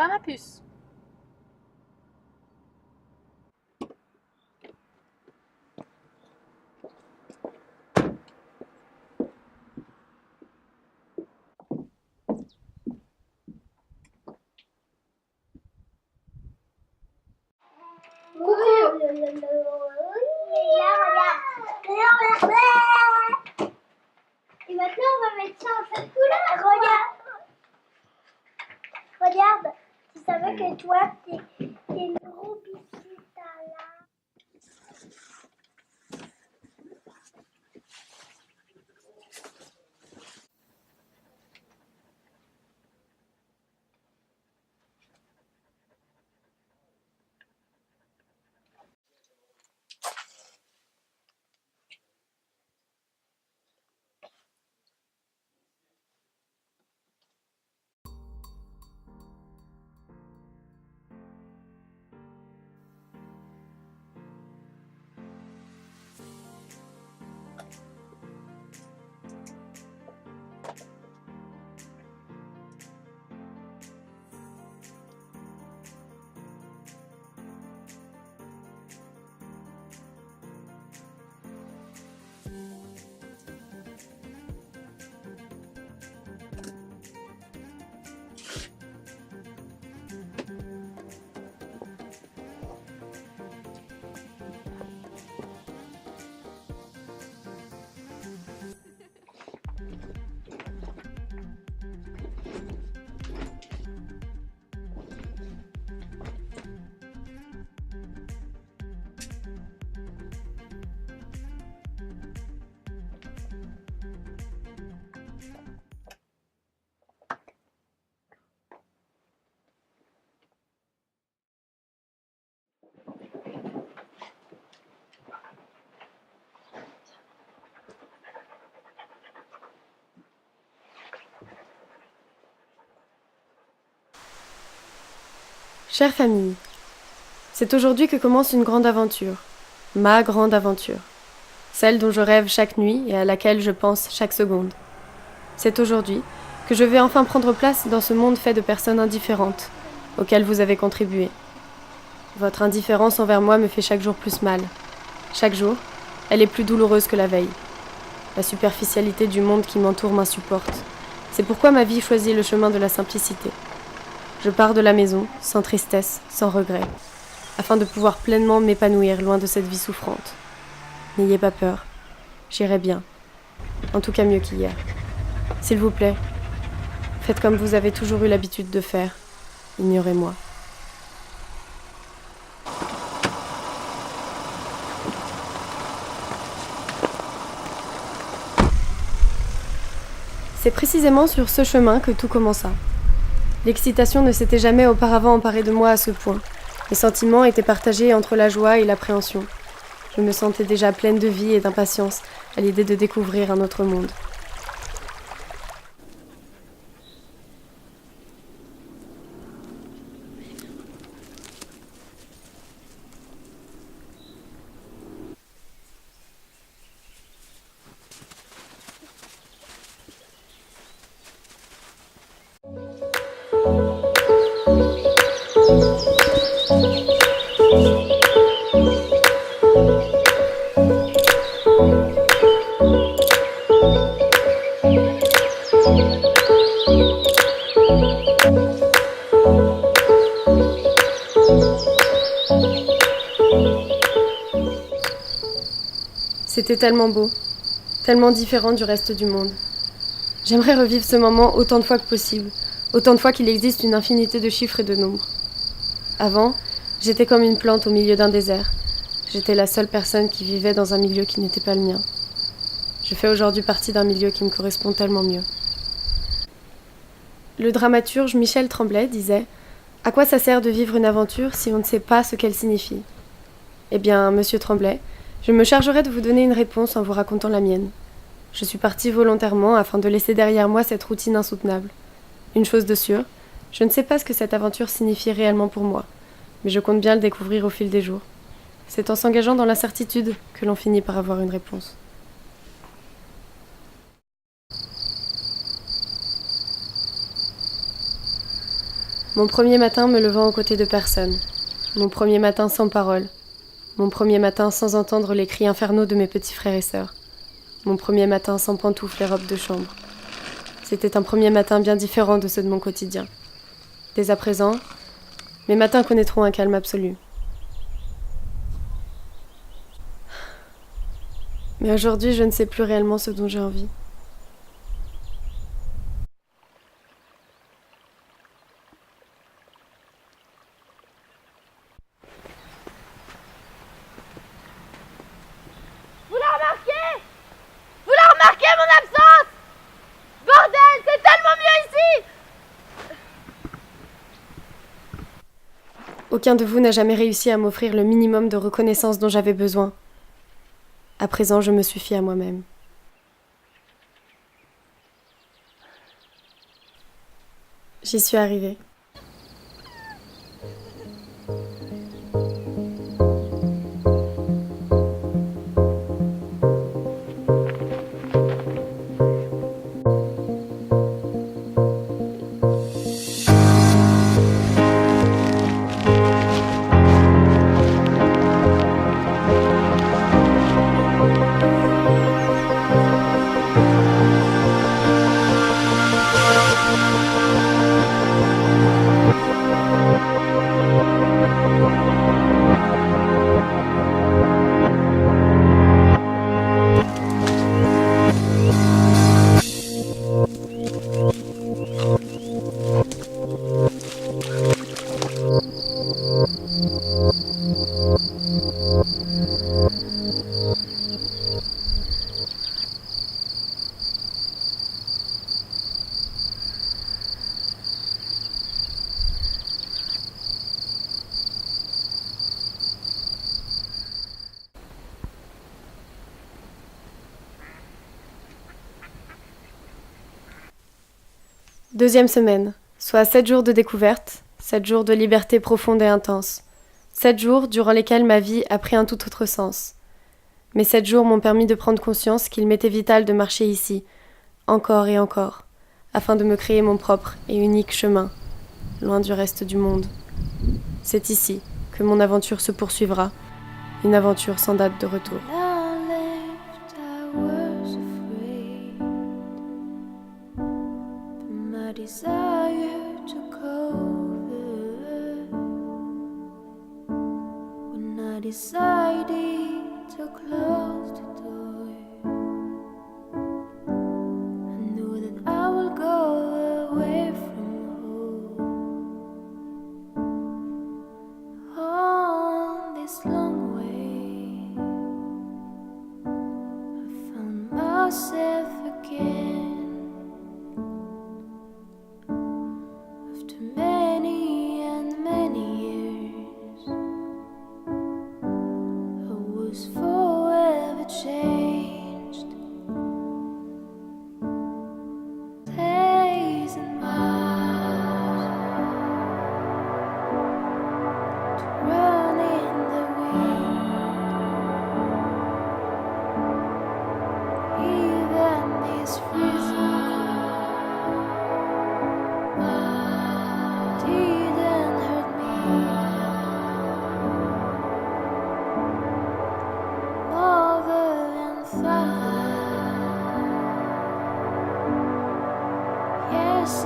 revoir ma puce. Et maintenant, on va mettre ça en cette couleur. Regarde. Tu savais que toi, t'es une gros biscuit là. Chère famille, c'est aujourd'hui que commence une grande aventure, ma grande aventure, celle dont je rêve chaque nuit et à laquelle je pense chaque seconde. C'est aujourd'hui que je vais enfin prendre place dans ce monde fait de personnes indifférentes, auxquelles vous avez contribué. Votre indifférence envers moi me fait chaque jour plus mal. Chaque jour, elle est plus douloureuse que la veille. La superficialité du monde qui m'entoure m'insupporte. C'est pourquoi ma vie choisit le chemin de la simplicité. Je pars de la maison, sans tristesse, sans regret, afin de pouvoir pleinement m'épanouir loin de cette vie souffrante. N'ayez pas peur, j'irai bien, en tout cas mieux qu'hier. S'il vous plaît, faites comme vous avez toujours eu l'habitude de faire, ignorez-moi. C'est précisément sur ce chemin que tout commença. L'excitation ne s'était jamais auparavant emparée de moi à ce point. Mes sentiments étaient partagés entre la joie et l'appréhension. Je me sentais déjà pleine de vie et d'impatience à l'idée de découvrir un autre monde. C'était tellement beau, tellement différent du reste du monde. J'aimerais revivre ce moment autant de fois que possible, autant de fois qu'il existe une infinité de chiffres et de nombres. Avant, j'étais comme une plante au milieu d'un désert. J'étais la seule personne qui vivait dans un milieu qui n'était pas le mien. Je fais aujourd'hui partie d'un milieu qui me correspond tellement mieux. Le dramaturge Michel Tremblay disait « À quoi ça sert de vivre une aventure si on ne sait pas ce qu'elle signifie ?» Eh bien, monsieur Tremblay, je me chargerai de vous donner une réponse en vous racontant la mienne. Je suis partie volontairement afin de laisser derrière moi cette routine insoutenable. Une chose de sûre, je ne sais pas ce que cette aventure signifie réellement pour moi, mais je compte bien le découvrir au fil des jours. C'est en s'engageant dans l'incertitude que l'on finit par avoir une réponse. Mon premier matin me levant aux côtés de personne. Mon premier matin sans parole. Mon premier matin sans entendre les cris infernaux de mes petits frères et sœurs. Mon premier matin sans pantoufles et robes de chambre. C'était un premier matin bien différent de ceux de mon quotidien. Dès à présent, mes matins connaîtront un calme absolu. Mais aujourd'hui, je ne sais plus réellement ce dont j'ai envie. Vous la remarquez? Vous la remarquez, mon absence? Bordel, c'est tellement mieux ici! Aucun de vous n'a jamais réussi à m'offrir le minimum de reconnaissance dont j'avais besoin. À présent, je me suffis à moi-même. J'y suis arrivée. Deuxième semaine, soit 7 jours de découverte, 7 jours de liberté profonde et intense. 7 jours durant lesquels ma vie a pris un tout autre sens. Mais 7 jours m'ont permis de prendre conscience qu'il m'était vital de marcher ici, encore et encore, afin de me créer mon propre et unique chemin, loin du reste du monde. C'est ici que mon aventure se poursuivra, une aventure sans date de retour. Desire took over when I decided to close the door. I knew that I will go away from home on this long way. I found myself again. Yes,